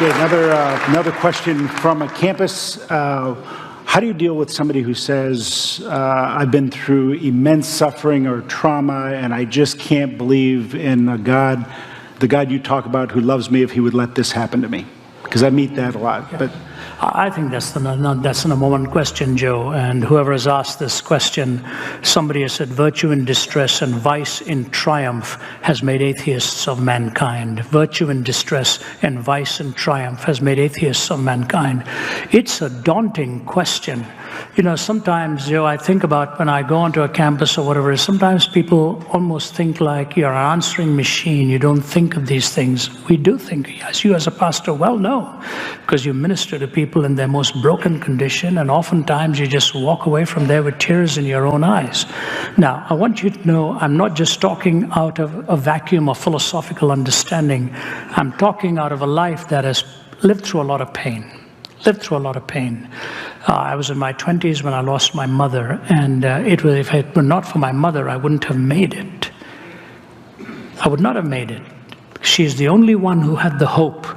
Okay, another question from a campus. How do you deal with somebody who says, I've been through immense suffering or trauma, and I just can't believe in a God, the God you talk about who loves me, if he would let this happen to me? Because I meet that a lot. But I think that's the number one question, Joe. And whoever has asked this question, somebody has said virtue in distress and vice in triumph has made atheists of mankind. Virtue in distress and vice in triumph has made atheists of mankind. It's a daunting question. You know, sometimes, Joe, I think about when I go onto a campus or whatever, sometimes people almost think like you're an answering machine. You don't think of these things. We do think, as you as a pastor well know, because you minister to people in their most broken condition, and oftentimes you just walk away from there with tears in your own eyes. Now, I want you to know I'm not just talking out of a vacuum of philosophical understanding. I'm talking out of a life that has lived through a lot of pain. I was in my 20s when I lost my mother, and if it were not for my mother, I wouldn't have made it. I would not have made it. She's the only one who had the hope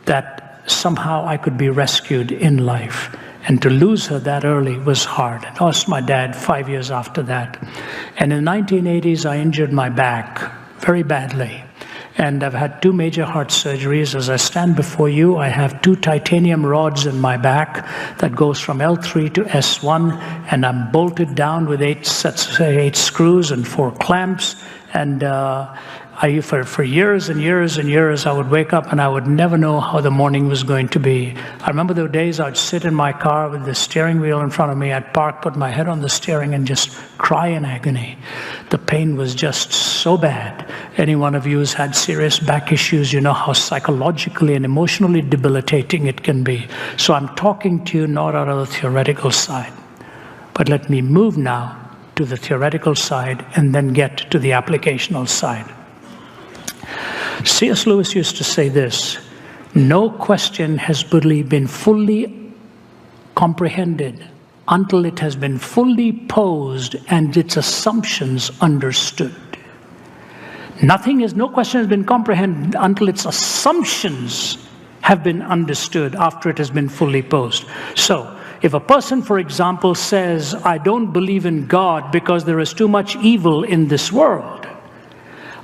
that somehow I could be rescued in life. And to lose her that early was hard. I lost my dad 5 years after that. And in the 1980s, I injured my back very badly. And I've had 2 major heart surgeries. As I stand before you, I have 2 titanium rods in my back that goes from L3 to S1, and I'm bolted down with 8 screws and 4 clamps. And for years and years and years, I would wake up and I would never know how the morning was going to be. I remember the days I'd sit in my car with the steering wheel in front of me. I'd park, put my head on the steering, and just cry in agony. The pain was just so bad. Any one of you who's had serious back issues, you know how psychologically and emotionally debilitating it can be. So I'm talking to you not out of the theoretical side. But let me move now to the theoretical side and then get to the applicational side. C.S. Lewis used to say this: no question has really been fully comprehended until it has been fully posed and its assumptions understood. No question has been comprehended until its assumptions have been understood after it has been fully posed. So, if a person, for example, says, I don't believe in God because there is too much evil in this world.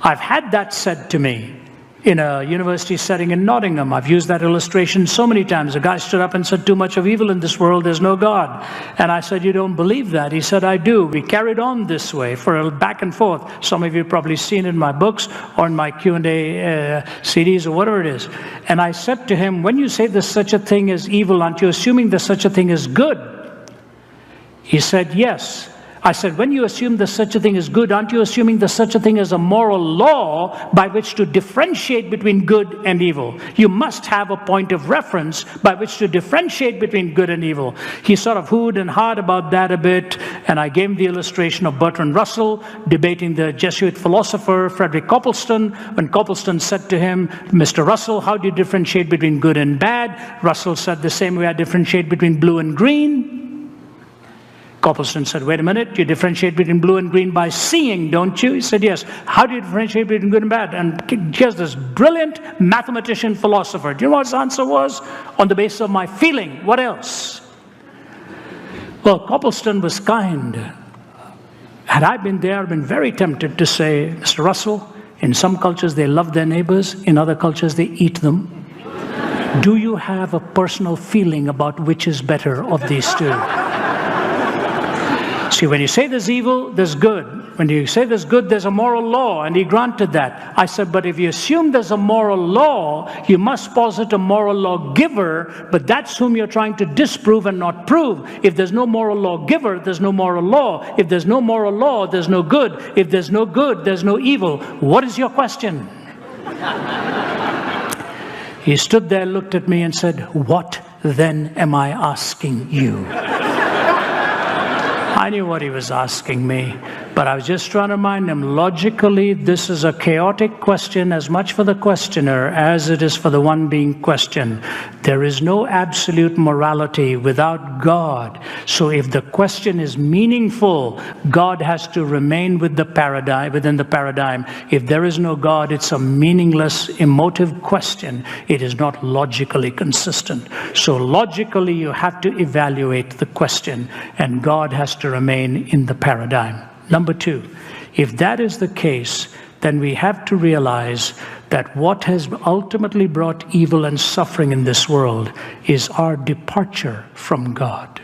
I've had that said to me in a university setting in Nottingham. I've used that illustration so many times. A guy stood up and said, too much of evil in this world, there's no God. And I said, you don't believe that? He said, I do. We carried on this way for a back and forth. Some of you have probably seen it in my books or in my Q&A CDs or whatever it is. And I said to him, when you say there's such a thing as evil, aren't you assuming there's such a thing as good? He said, yes. I said, when you assume there's such a thing as good, aren't you assuming there's such a thing as a moral law by which to differentiate between good and evil? You must have a point of reference by which to differentiate between good and evil. He sort of hooed and hawed about that a bit, and I gave him the illustration of Bertrand Russell debating the Jesuit philosopher Frederick Copleston. When Copleston said to him, Mr. Russell, how do you differentiate between good and bad? Russell said, the same way I differentiate between blue and green. Copleston said, wait a minute, you differentiate between blue and green by seeing, don't you? He said, yes. How do you differentiate between good and bad? And here's this brilliant mathematician philosopher. Do you know what his answer was? On the basis of my feeling. What else? Well, Copleston was kind. Had I been there, I'd been very tempted to say, Mr. Russell, in some cultures they love their neighbors, in other cultures they eat them. Do you have a personal feeling about which is better of these two? See, when you say there's evil, there's good. When you say there's good, there's a moral law, and he granted that. I said, but if you assume there's a moral law, you must posit a moral lawgiver, but that's whom you're trying to disprove and not prove. If there's no moral lawgiver, there's no moral law. If there's no moral law, there's no good. If there's no good, there's no evil. What is your question? He stood there, looked at me and said, what then am I asking you? I knew what he was asking me. But I was just trying to remind him, logically, this is a chaotic question as much for the questioner as it is for the one being questioned. There is no absolute morality without God. So if the question is meaningful, God has to remain within the paradigm. If there is no God, it's a meaningless, emotive question. It is not logically consistent. So logically, you have to evaluate the question, and God has to remain in the paradigm. Number two, if that is the case, then we have to realize that what has ultimately brought evil and suffering in this world is our departure from God.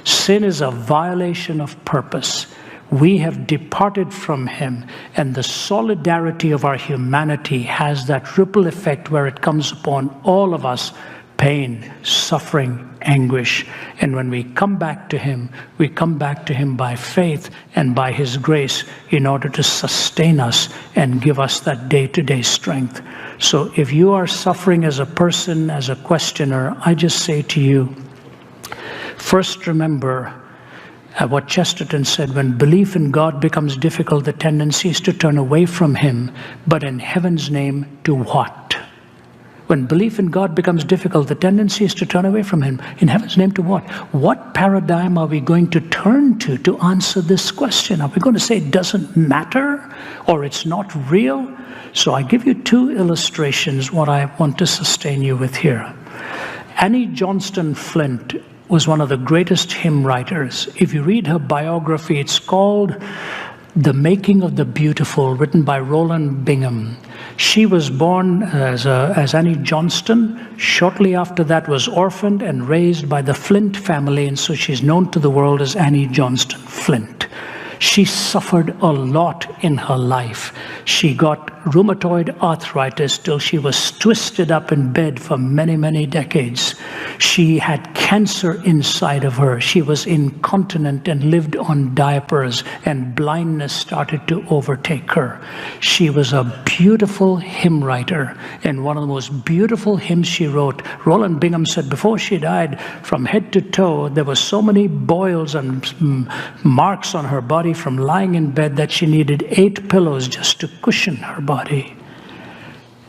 Sin is a violation of purpose. We have departed from Him, and the solidarity of our humanity has that ripple effect where it comes upon all of us: pain, suffering, anguish. And when we come back to Him, we come back to Him by faith and by His grace in order to sustain us and give us that day-to-day strength. So if you are suffering as a person, as a questioner, I just say to you, first remember what Chesterton said: when belief in God becomes difficult, the tendency is to turn away from Him. But in heaven's name, to what? When belief in God becomes difficult, the tendency is to turn away from Him. In heaven's name, to what? What paradigm are we going to turn to answer this question? Are we going to say it doesn't matter or it's not real? So I give you two illustrations, what I want to sustain you with here. Annie Johnston Flint was one of the greatest hymn writers. If you read her biography, it's called The Making of the Beautiful, written by Roland Bingham. She was born as Annie Johnston. Shortly after that was orphaned and raised by the Flint family, and so she's known to the world as Annie Johnston Flint. She suffered a lot in her life. She got rheumatoid arthritis till she was twisted up in bed for many, many decades. She had cancer inside of her. She was incontinent and lived on diapers, and blindness started to overtake her. She was a beautiful hymn writer, and one of the most beautiful hymns she wrote, Roland Bingham said before she died, from head to toe, there were so many boils and marks on her body from lying in bed that she needed 8 pillows just to cushion her body.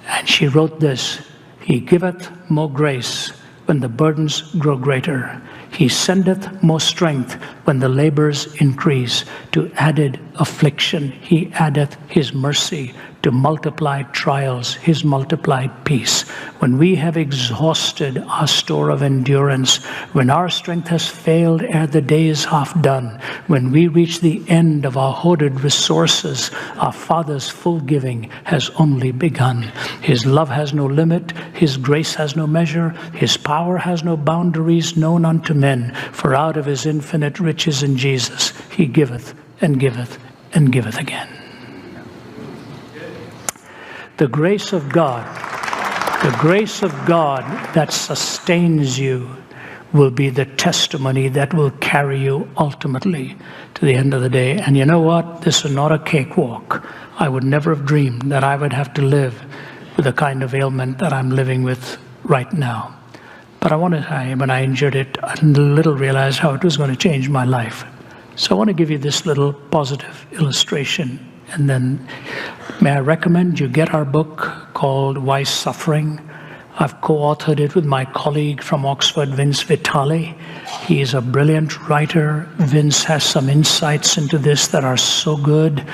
And she wrote this: He giveth more grace when the burdens grow greater. He sendeth more strength when the labors increase. To added affliction He addeth His mercy. To multiplied trials His multiplied peace. When we have exhausted our store of endurance, when our strength has failed ere the day is half done, when we reach the end of our hoarded resources, our Father's full giving has only begun. His love has no limit, His grace has no measure, His power has no boundaries known unto men, for out of His infinite riches in Jesus He giveth and giveth and giveth again. The grace of God that sustains you will be the testimony that will carry you ultimately to the end of the day. And you know what? This is not a cakewalk. I would never have dreamed that I would have to live with the kind of ailment that I'm living with right now. But when I injured it, I little realized how it was going to change my life. So I want to give you this little positive illustration. And then may I recommend you get our book called Why Suffering? I've co-authored it with my colleague from Oxford, Vince Vitale. He is a brilliant writer. Vince has some insights into this that are so good.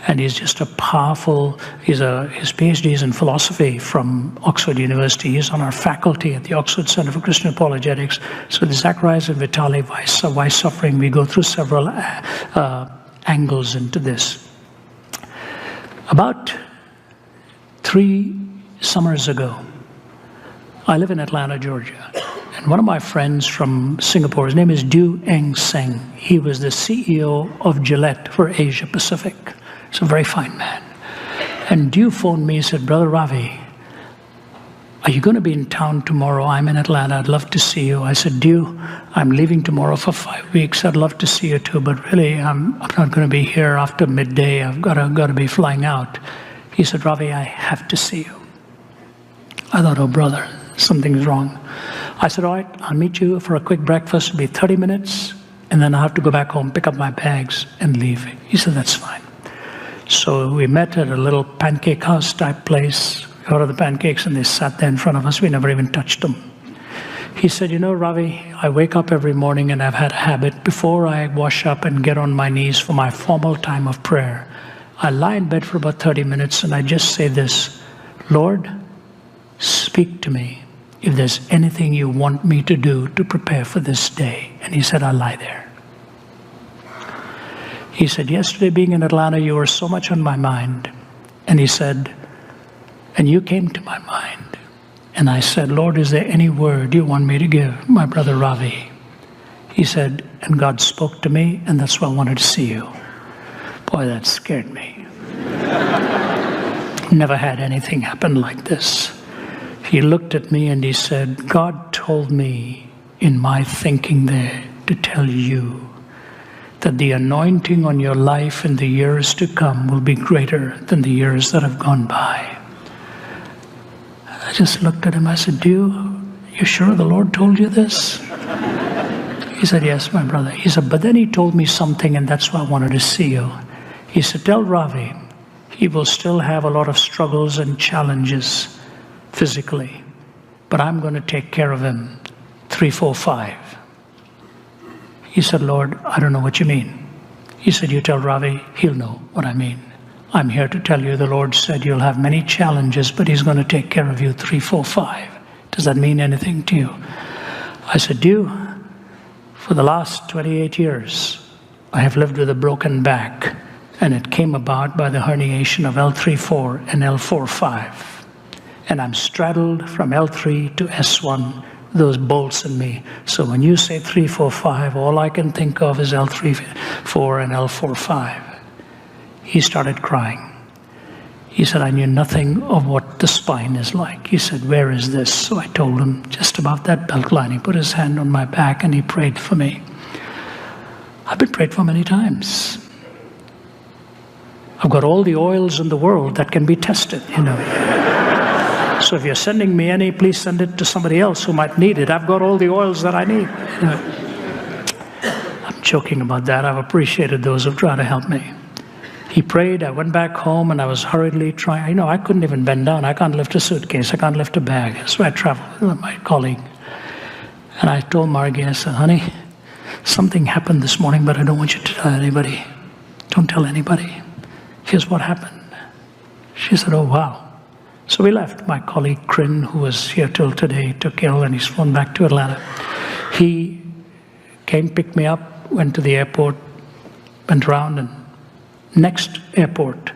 And he's just a powerful, his PhD is in philosophy from Oxford University. He's on our faculty at the Oxford Center for Christian Apologetics. So the Zacharias and Vitale, Why Suffering? We go through several angles into this. About 3 summers ago, I live in Atlanta, Georgia, and one of my friends from Singapore, his name is Du Eng Seng. He was the CEO of Gillette for Asia Pacific. He's a very fine man. And Du phoned me and said, Brother Ravi, are you going to be in town tomorrow? I'm in Atlanta. I'd love to see you. I said, Du, I'm leaving tomorrow for 5 weeks. I'd love to see you too, but really, I'm not going to be here after midday. I've got to be flying out. He said, Ravi, I have to see you. I thought, oh, brother, something's wrong. I said, all right, I'll meet you for a quick breakfast. It'll be 30 minutes. and then I have to go back home, pick up my bags, and leave. He said, that's fine. So we met at a little pancake house type place, got all the pancakes, and they sat there in front of us. We never even touched them. He said, you know, Ravi, I wake up every morning and I've had a habit. Before I wash up and get on my knees for my formal time of prayer, I lie in bed for about 30 minutes and I just say this, Lord, speak to me if there's anything you want me to do to prepare for this day. And he said, I lie there. He said, yesterday being in Atlanta, you were so much on my mind. And he said, and you came to my mind. And I said, Lord, is there any word you want me to give my brother Ravi? He said, and God spoke to me, and that's why I wanted to see you. Boy, that scared me. Never had anything happen like this. He looked at me and he said, God told me in my thinking there to tell you that the anointing on your life in the years to come will be greater than the years that have gone by. I just looked at him. I said, you sure the Lord told you this? He said, yes, my brother. He said, but then he told me something, and that's why I wanted to see you. He said, tell Ravi, he will still have a lot of struggles and challenges physically, but I'm going to take care of him 3, 4, 5. He said, Lord, I don't know what you mean. He said, you tell Ravi, he'll know what I mean. I'm here to tell you the Lord said you'll have many challenges, but he's going to take care of you 3, 4, 5. Does that mean anything to you? I said, for the last 28 years, I have lived with a broken back, and it came about by the herniation of L3-4 and L4-5. And I'm straddled from L3 to S1, those bolts in me. So when you say 3, 4, 5, all I can think of is L3-4 and L4-5. He started crying. He said, I knew nothing of what the spine is like. He said, where is this? So I told him, just above that belt line. He put his hand on my back and he prayed for me. I've been prayed for many times. I've got all the oils in the world that can be tested, you know. So if you're sending me any, please send it to somebody else who might need it. I've got all the oils that I need. You know. I'm joking about that. I've appreciated those who've tried to help me. He prayed, I went back home, and I was hurriedly trying. You know, I couldn't even bend down. I can't lift a suitcase. I can't lift a bag. So I traveled with my colleague. And I told Margie, I said, honey, something happened this morning, but I don't want you to tell anybody. Don't tell anybody. Here's what happened. She said, oh, wow. So we left. My colleague, Crin, who was here till today, took ill, and he's flown back to Atlanta. He came, picked me up, went to the airport, went around, and next airport,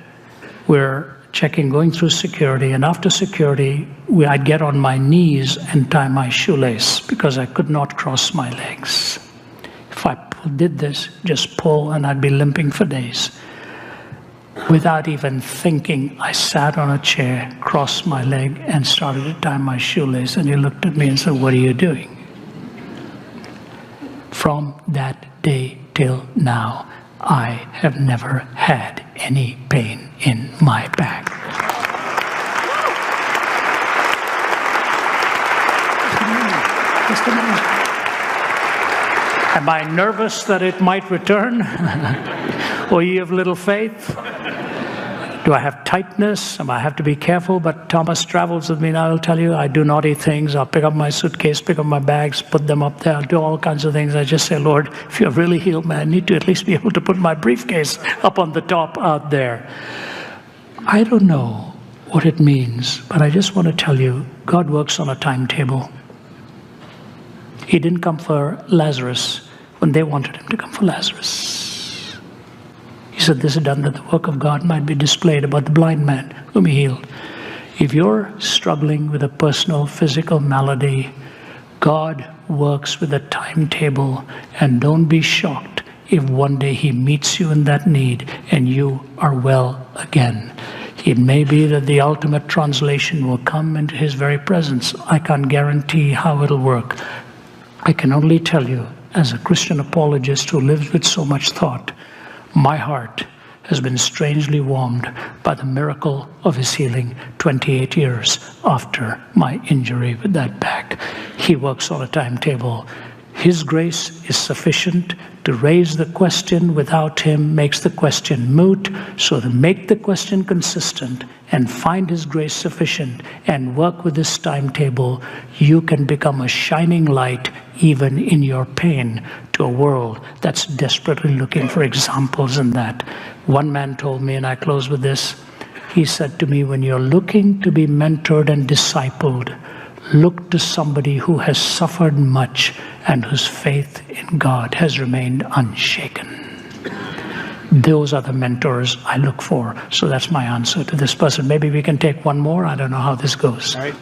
we're checking, going through security, and after security, I'd get on my knees and tie my shoelace because I could not cross my legs. If I did this, just pull, and I'd be limping for days. Without even thinking, I sat on a chair, crossed my leg, and started to tie my shoelace, and he looked at me and said, what are you doing? From that day till now, I have never had any pain in my back. Just a minute. Am I nervous that it might return? Or you have little faith? Do I have tightness? I have to be careful? But Thomas travels with me, and I'll tell you, I do naughty things. I'll pick up my suitcase, pick up my bags, put them up there. I'll do all kinds of things. I just say, Lord, if you're really healed, man, I need to at least be able to put my briefcase up on the top out there. I don't know what it means, but I just want to tell you, God works on a timetable. He didn't come for Lazarus when they wanted him to come for Lazarus. He said, this is done that the work of God might be displayed about the blind man whom he healed. If you're struggling with a personal physical malady, God works with a timetable, and don't be shocked if one day he meets you in that need and you are well again. It may be that the ultimate translation will come into his very presence. I can't guarantee how it'll work. I can only tell you, as a Christian apologist who lives with so much thought, my heart has been strangely warmed by the miracle of his healing 28 years after my injury with that back. He works on a timetable. His grace is sufficient To raise the question without him makes the question moot. So to make the question consistent and find his grace sufficient and work with this timetable, you can become a shining light even in your pain to a world that's desperately looking for examples in that. One man told me, and I close with this, he said to me, when you're looking to be mentored and discipled, look to somebody who has suffered much and whose faith in God has remained unshaken. Those are the mentors I look for. So that's my answer to this person. Maybe we can take one more. I don't know how this goes. All right.